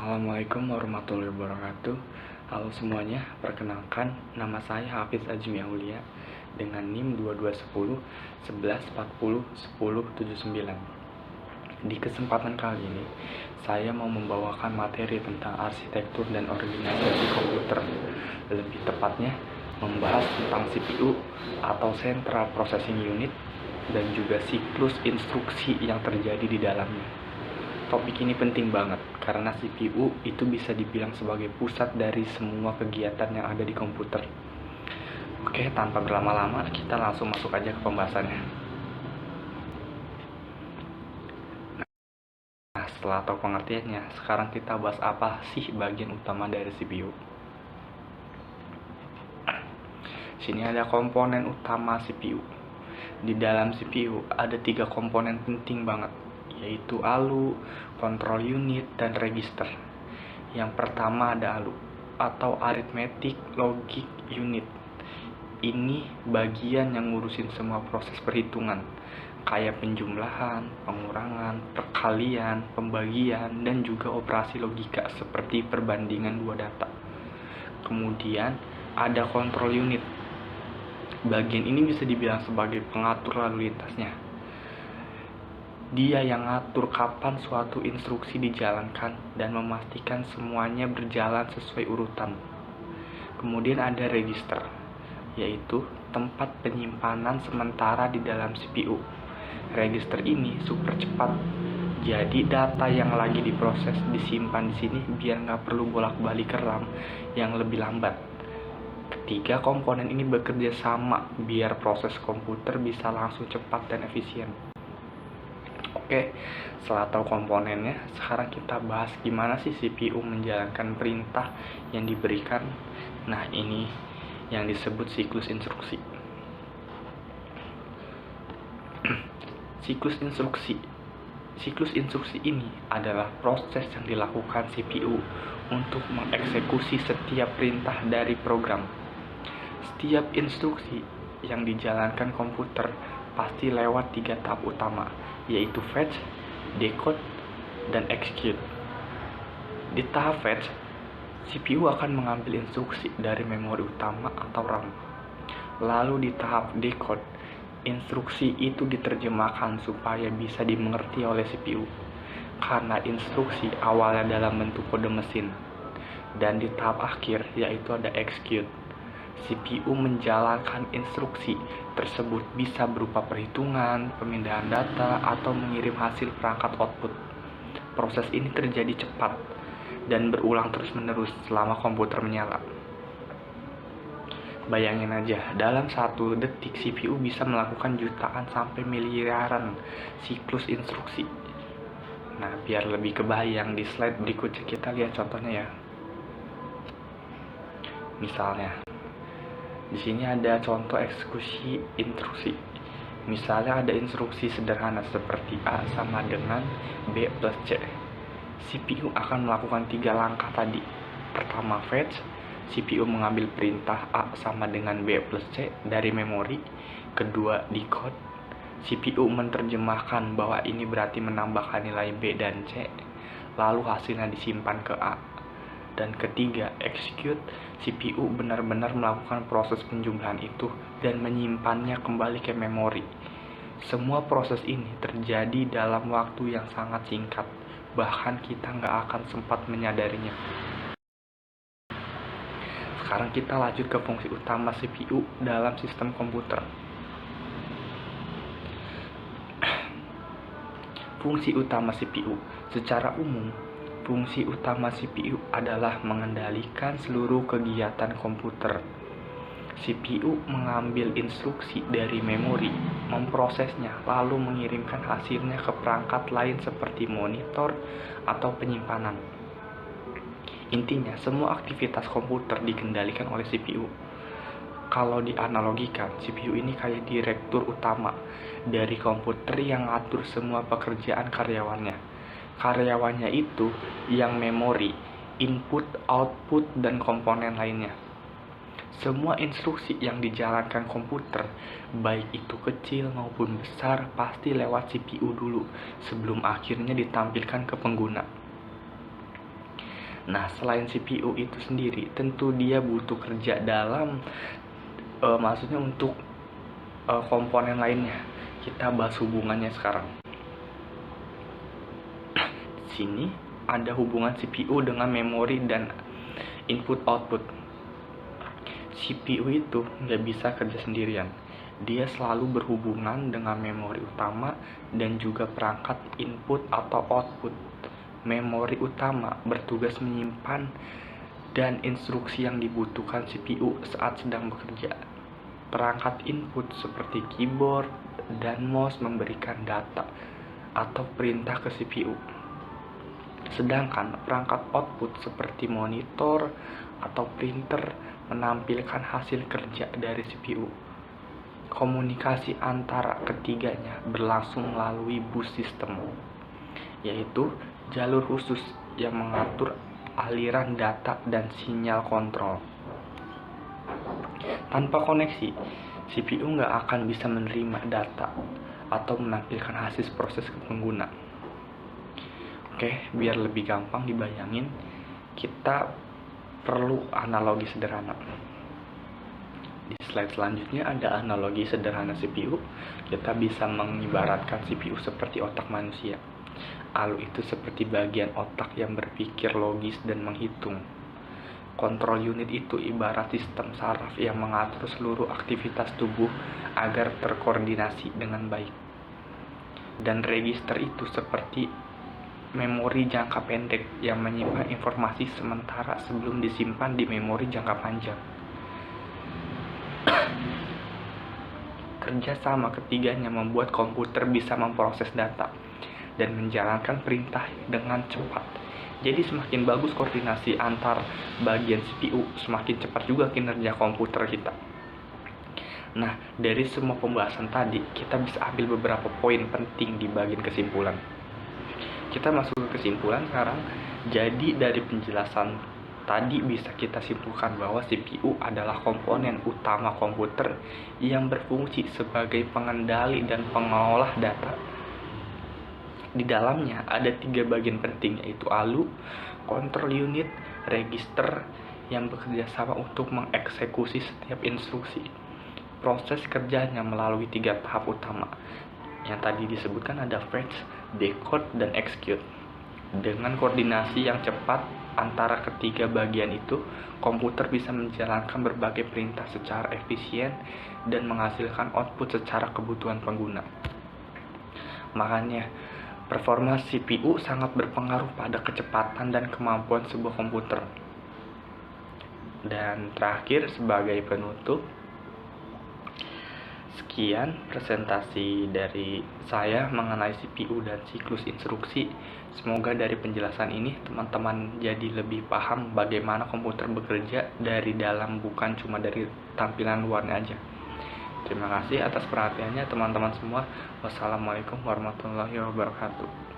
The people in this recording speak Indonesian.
Assalamualaikum warahmatullahi wabarakatuh. Halo semuanya, perkenalkan nama saya Hafiz Ajmi Aulia dengan NIM 2210 1140 1079. Di kesempatan kali ini, saya mau membawakan materi tentang arsitektur dan organisasi komputer. Lebih tepatnya, membahas tentang CPU atau Central Processing Unit dan juga siklus instruksi yang terjadi di dalamnya. Topik ini penting banget karena CPU itu bisa dibilang sebagai pusat dari semua kegiatan yang ada di komputer. Oke, tanpa berlama-lama kita langsung masuk aja ke pembahasannya. Nah, setelah tahu pengertiannya, sekarang kita bahas apa sih bagian utama dari CPU. Sini ada komponen utama CPU. Di dalam CPU ada 3 komponen penting banget, yaitu ALU, control unit, dan register. Yang pertama ada ALU atau Arithmetic Logic Unit. Ini bagian yang ngurusin semua proses perhitungan kayak penjumlahan, pengurangan, perkalian, pembagian, dan juga operasi logika seperti perbandingan dua data. Kemudian ada control unit. Bagian ini bisa dibilang sebagai pengatur lalu lintasnya. Dia yang ngatur kapan suatu instruksi dijalankan dan memastikan semuanya berjalan sesuai urutan. Kemudian ada register, yaitu tempat penyimpanan sementara di dalam CPU. Register ini super cepat, jadi data yang lagi diproses disimpan di sini biar nggak perlu bolak-balik ke RAM yang lebih lambat. Ketiga komponen ini bekerja sama biar proses komputer bisa langsung cepat dan efisien. Oke, setelah tahu komponennya, sekarang kita bahas gimana sih CPU menjalankan perintah yang diberikan. Nah, ini yang disebut siklus instruksi. Siklus instruksi ini adalah proses yang dilakukan CPU untuk mengeksekusi setiap perintah dari program. Setiap instruksi yang dijalankan komputer pasti lewat 3 tahap utama, yaitu fetch, decode, dan execute. Di tahap fetch, CPU akan mengambil instruksi dari memori utama atau RAM. Lalu di tahap decode, instruksi itu diterjemahkan supaya bisa dimengerti oleh CPU, karena instruksi awalnya dalam bentuk kode mesin. Dan di tahap akhir, yaitu ada execute, CPU menjalankan instruksi tersebut bisa berupa perhitungan, pemindahan data, atau mengirim hasil perangkat output. Proses ini terjadi cepat dan berulang terus-menerus selama komputer menyala. Bayangin aja, dalam 1 detik CPU bisa melakukan jutaan sampai miliaran siklus instruksi. Nah, biar lebih kebayang, di slide berikutnya kita lihat contohnya ya. Misalnya, di sini ada contoh eksekusi instruksi. Misalnya ada instruksi sederhana seperti A sama dengan B plus C. CPU akan melakukan 3 langkah tadi. Pertama fetch, CPU mengambil perintah A sama dengan B plus C dari memori. Kedua decode, CPU menerjemahkan bahwa ini berarti menambahkan nilai B dan C, lalu hasilnya disimpan ke A. Dan ketiga, execute, CPU benar-benar melakukan proses penjumlahan itu dan menyimpannya kembali ke memori. Semua proses ini terjadi dalam waktu yang sangat singkat, bahkan kita nggak akan sempat menyadarinya. Sekarang kita lanjut ke fungsi utama CPU dalam sistem komputer. Fungsi utama CPU secara umum, fungsi utama CPU adalah mengendalikan seluruh kegiatan komputer. CPU mengambil instruksi dari memori, memprosesnya, lalu mengirimkan hasilnya ke perangkat lain seperti monitor atau penyimpanan. Intinya, semua aktivitas komputer dikendalikan oleh CPU. Kalau dianalogikan, CPU ini kayak direktur utama dari komputer yang ngatur semua pekerjaan karyawannya. Karyawannya itu yang memori, input, output, dan komponen lainnya. Semua instruksi yang dijalankan komputer, baik itu kecil maupun besar, pasti lewat CPU dulu sebelum akhirnya ditampilkan ke pengguna. Nah, selain CPU itu sendiri, tentu dia butuh kerja dalam, maksudnya untuk komponen lainnya. Kita bahas hubungannya sekarang. Di sini ada hubungan CPU dengan memori dan input-output. CPU itu nggak bisa kerja sendirian. Dia selalu berhubungan dengan memori utama dan juga perangkat input atau output. Memori utama bertugas menyimpan dan instruksi yang dibutuhkan CPU saat sedang bekerja. Perangkat input seperti keyboard dan mouse memberikan data atau perintah ke CPU. Sedangkan perangkat output seperti monitor atau printer menampilkan hasil kerja dari CPU. Komunikasi antara ketiganya berlangsung melalui bus system, yaitu jalur khusus yang mengatur aliran data dan sinyal kontrol. Tanpa koneksi, CPU nggak akan bisa menerima data atau menampilkan hasil proses pengguna. Oke, biar lebih gampang dibayangin, kita perlu analogi sederhana. Di slide selanjutnya ada analogi sederhana CPU. Kita bisa mengibaratkan CPU seperti otak manusia. ALU itu seperti bagian otak yang berpikir logis dan menghitung. Kontrol unit itu ibarat sistem saraf yang mengatur seluruh aktivitas tubuh agar terkoordinasi dengan baik. Dan register itu seperti memori jangka pendek yang menyimpan informasi sementara sebelum disimpan di memori jangka panjang. Kerjasama ketiganya membuat komputer bisa memproses data dan menjalankan perintah dengan cepat. Jadi semakin bagus koordinasi antar bagian CPU, semakin cepat juga kinerja komputer kita. Nah, dari semua pembahasan tadi, kita bisa ambil beberapa poin penting di bagian kesimpulan. Kita masuk ke kesimpulan sekarang. Jadi dari penjelasan tadi bisa kita simpulkan bahwa CPU adalah komponen utama komputer yang berfungsi sebagai pengendali dan pengolah data. Di dalamnya ada 3 bagian penting, yaitu ALU, control unit, register yang bekerja sama untuk mengeksekusi setiap instruksi. Proses kerjanya melalui 3 tahap utama. Yang tadi disebutkan ada fetch, decode, dan execute. Dengan koordinasi yang cepat antara ketiga bagian itu, komputer bisa menjalankan berbagai perintah secara efisien dan menghasilkan output secara kebutuhan pengguna. Makanya, performa CPU sangat berpengaruh pada kecepatan dan kemampuan sebuah komputer. Dan terakhir, sebagai penutup, sekian presentasi dari saya mengenai CPU dan siklus instruksi. Semoga dari penjelasan ini teman-teman jadi lebih paham bagaimana komputer bekerja dari dalam, bukan cuma dari tampilan luarnya aja. Terima kasih atas perhatiannya teman-teman semua. Wassalamualaikum warahmatullahi wabarakatuh.